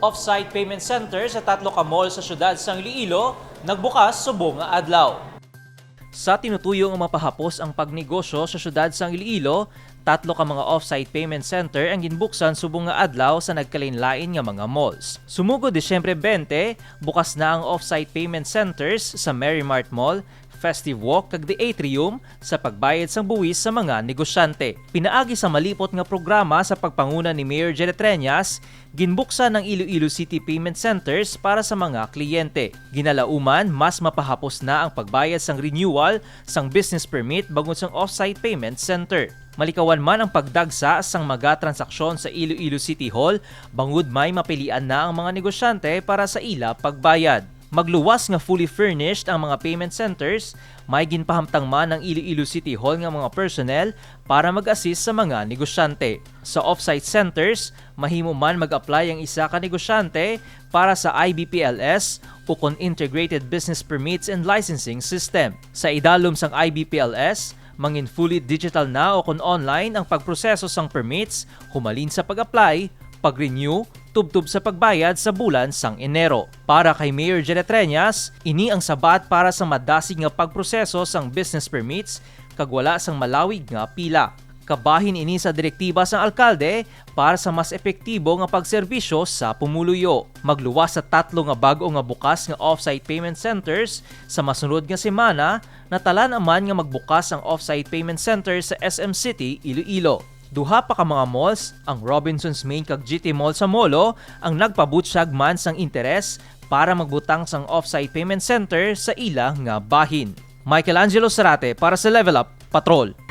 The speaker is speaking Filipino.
Off-site payment center sa 3 ka mall sa syudad sang Iloilo nagbukas subong nga adlaw. Sa tinutuyong nga mapahapos ang pagnegosyo sa syudad sang Iloilo, 3 ka mga off-site payment center ang ginbuksan subong nga adlaw sa nagkalain-lain nga mga malls. Sumugod Disyembre 20, bukas na ang off-site payment centers sa Merrimart Mall, Festive Walk kag The Atrium sa pagbayad sang buwis sa mga negosyante. Pinaagi sa malipot nga programa sa pagpanguna ni Mayor Jere Treñas, ginbuksan ng Iloilo City Payment Centers para sa mga kliyente. Ginalauman, mas mapahapos na ang pagbayad sang renewal sang business permit bangod sang off-site payment center. Malikawan man ang pagdagsa sang mga transaksyon sa Iloilo City Hall, bangod may mapilian na ang mga negosyante para sa ila pagbayad. Magluwas nga fully furnished ang mga payment centers, may ginpahamtang man ng Iloilo City Hall nga mga personnel para mag-assist sa mga negosyante. Sa off-site centers, mahimo man mag-apply ang isa ka negosyante para sa IBPLS o kon Integrated Business Permits and Licensing System. Sa idalom sang IBPLS, mangin fully digital na o kon online ang pagproseso sang permits, humalin sa pag-apply, pag-renew, tubtub sa pagbayad sa bulan sang Enero. Para kay Mayor Jere Treñas, ini ang sabat para sa madasig nga pagproseso sang business permits kag wala sang malawig nga pila. Kabahin ini sa direktiba sang alkalde para sa mas epektibo nga pagserbisyo sa pumuluyo. Magluwas sa 3 nga bag-o nga bukas nga off-site payment centers sa masunod nga semana, natalan naman nga magbukas ang off-site payment center sa SM City, Iloilo. Duha pa ka mga malls, ang Robinsons Main kag GT Mall sa Molo, ang nagpabutyag man sang interes para magbutang sang off-site payment center sa ila nga bahin. Michelangelo Sarate para sa Level Up Patrol.